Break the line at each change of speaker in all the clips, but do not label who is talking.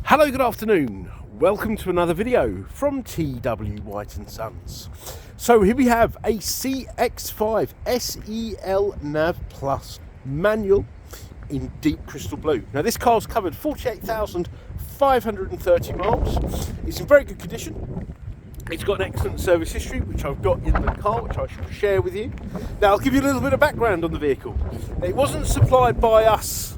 Hello, good afternoon. Welcome to another video from TW White & Sons. So here we have a CX-5 SE-L Nav Plus manual in deep crystal blue. Now this car's covered 48,530 miles. It's in very good condition. It's got an excellent service history, which I've got in the car, which I shall share with you. Now I'll give you a little bit of background on the vehicle. It wasn't supplied by us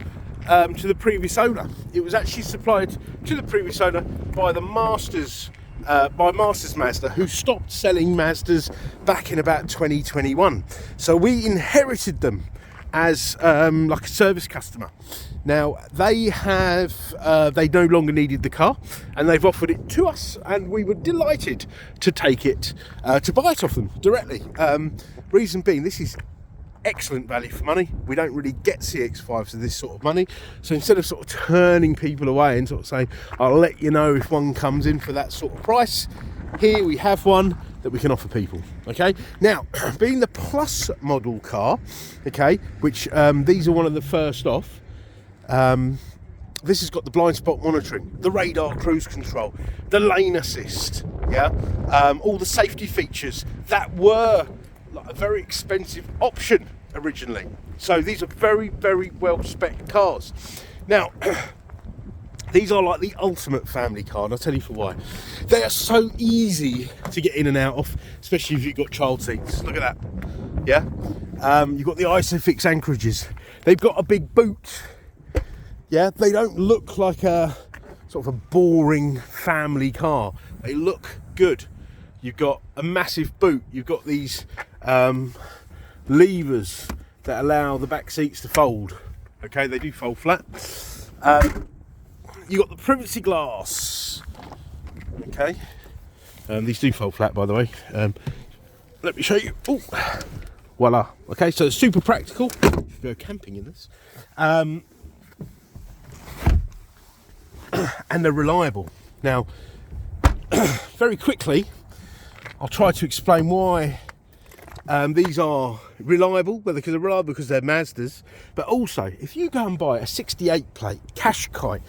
to the previous owner. It was actually supplied to the previous owner by the Masters, by Masters Mazda, who stopped selling Mazdas back in about 2021. So we inherited them as like a service customer. Now they no longer needed the car, and they've offered it to us, and we were delighted to take it, to buy it off them directly. Reason being, this is excellent value for money. We don't really get CX-5s for this sort of money, so instead of sort of turning people away and sort of saying I'll let you know if one comes in for that sort of price, here we have one that we can offer people. Okay, now being the plus model car, okay, which these are one of the first off, this has got the blind spot monitoring, the radar cruise control, the lane assist, yeah, all the safety features that were a very expensive option originally. So these are very, very well spec cars. Now these are like the ultimate family car, and I'll tell you for why. They are so easy to get in and out of, especially if you've got child seats. Look at that, yeah. You've got the ISOFIX anchorages. They've got a big boot, yeah. They don't look like a sort of a boring family car. They look good. You've got a massive boot. You've got these levers that allow the back seats to fold. Okay, they do fold flat. You've got the privacy glass. Okay, these do fold flat, by the way. Let me show you. Oh, voila. Okay, so it's super practical. You can go camping in this. And they're reliable. Now, very quickly, I'll try to explain why these are reliable, whether because they're reliable because they're Mazdas, but also if you go and buy a 68 plate Qashqai,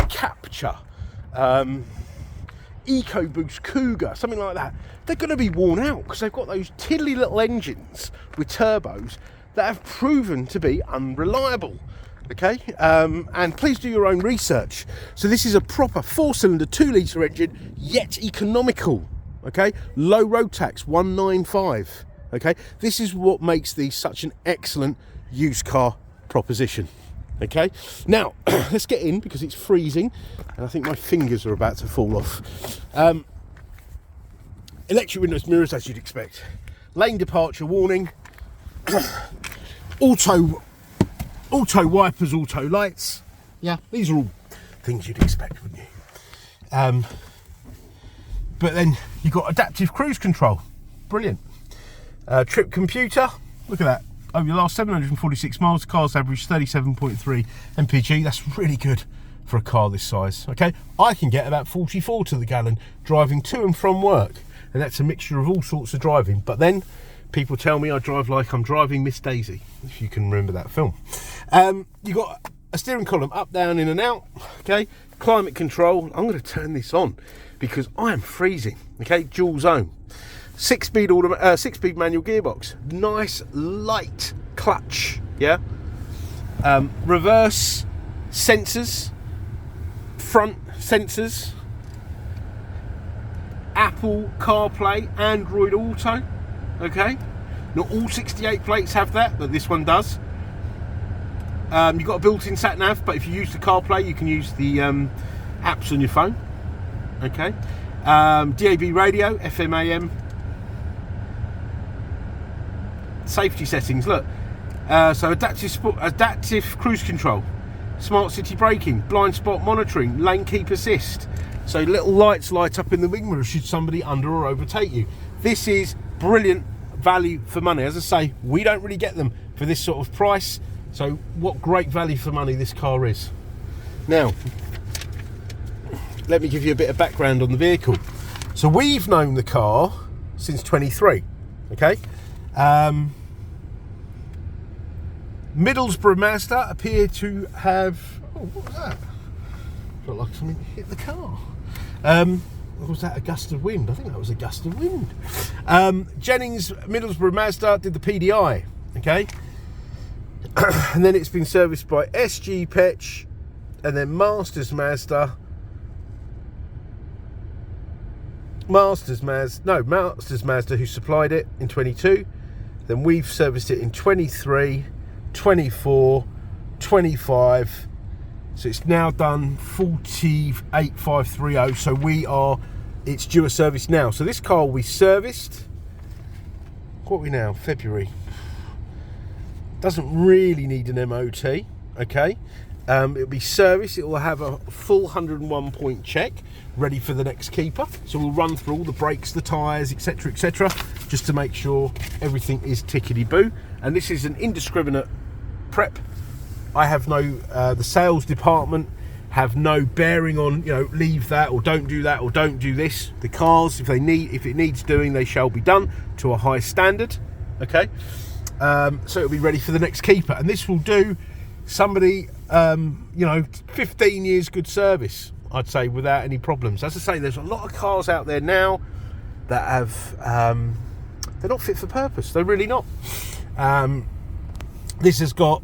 Capture, EcoBoost Cougar, something like that, they're going to be worn out because they've got those tiddly little engines with turbos that have proven to be unreliable. Okay, and please do your own research. So this is a proper 4-cylinder 2-litre engine, yet economical. Okay, low road tax, 195. Okay, this is what makes these such an excellent used car proposition. Okay, now let's get in because it's freezing and I think my fingers are about to fall off. Electric windows, mirrors, as you'd expect, lane departure warning, auto wipers, auto lights. Yeah, these are all things you'd expect, wouldn't you? But then you've got adaptive cruise control, brilliant. Trip computer, look at that. Over the last 746 miles, the car's averaged 37.3 mpg. That's really good for a car this size. Okay, I can get about 44 to the gallon driving to and from work, and that's a mixture of all sorts of driving. But then people tell me I drive like I'm driving Miss Daisy, if you can remember that film. You've got a steering column up, down, in and out. Okay, climate control. I'm going to turn this on because I am freezing. Okay, dual zone, 6-speed manual gearbox, nice light clutch, yeah. Reverse sensors, front sensors, Apple CarPlay, Android Auto. Okay, not all 68 plates have that, but this one does. You've got a built-in sat nav, but if you use the CarPlay, you can use the apps on your phone. Okay, DAB radio, FM, AM. Safety settings, look. So adaptive cruise control, smart city braking, blind spot monitoring, lane keep assist. So little lights light up in the wing mirror should somebody under or overtake you. This is brilliant value for money. As I say, we don't really get them for this sort of price. So what great value for money this car is. Now, let me give you a bit of background on the vehicle. So we've known the car since 23, okay? Middlesbrough Mazda appear to have, oh, what was that? Felt like something hit the car. Or was that a gust of wind? I think that was a gust of wind. Jennings Middlesbrough Mazda did the PDI, okay? And then it's been serviced by SG Petch, and then Masters Mazda, who supplied it in 22. Then we've serviced it in 23, 24, 25. So it's now done 48,530. So it's due a service now. So this car we serviced, what are we now? February. Doesn't really need an MOT, okay? It'll be serviced, it will have a full 101 point check ready for the next keeper. So we'll run through all the brakes, the tyres, etc., just to make sure everything is tickety-boo. And this is an indiscriminate prep. I have no, the sales department have no bearing on, leave that or don't do that or don't do this. The cars, if it needs doing, they shall be done to a high standard, okay? So it'll be ready for the next keeper. And this will do somebody, 15 years good service, I'd say, without any problems. As I say, there's a lot of cars out there now that have, they're not fit for purpose. They're really not. This has got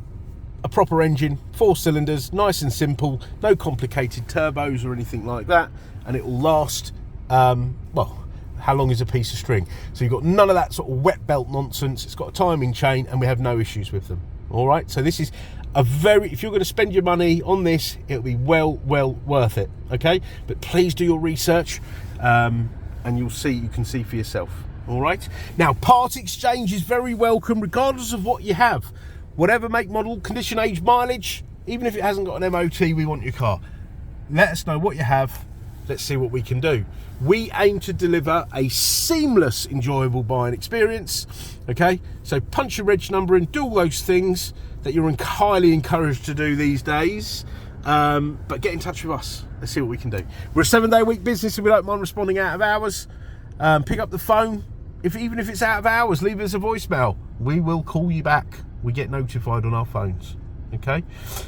a proper engine, 4 cylinders, nice and simple, no complicated turbos or anything like that, and it will last, well, how long is a piece of string? So you've got none of that sort of wet belt nonsense. It's got a timing chain, and we have no issues with them. All right, so this is if you're going to spend your money on this, it'll be well worth it, okay? But please do your research, and you can see for yourself. All right, now part exchange is very welcome regardless of what you have. Whatever make, model, condition, age, mileage, even if it hasn't got an MOT, we want your car. Let us know what you have. Let's see what we can do. We aim to deliver a seamless, enjoyable buying experience, okay? So punch your reg number in, do all those things that you're highly encouraged to do these days, but get in touch with us. Let's see what we can do. We're a 7-day-a-week business, and we don't mind responding out of hours. Pick up the phone. Even if it's out of hours, leave us a voicemail. We will call you back. We get notified on our phones, okay?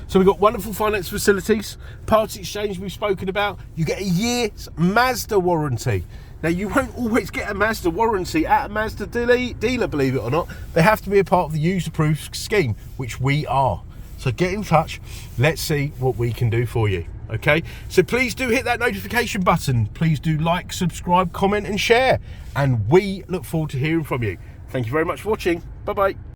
So we've got wonderful finance facilities. Parts exchange we've spoken about. You get a year's Mazda warranty. Now, you won't always get a Mazda warranty at a Mazda dealer, believe it or not. They have to be a part of the user-proof scheme, which we are. So get in touch. Let's see what we can do for you, okay? So please do hit that notification button. Please do like, subscribe, comment, and share. And we look forward to hearing from you. Thank you very much for watching. Bye-bye.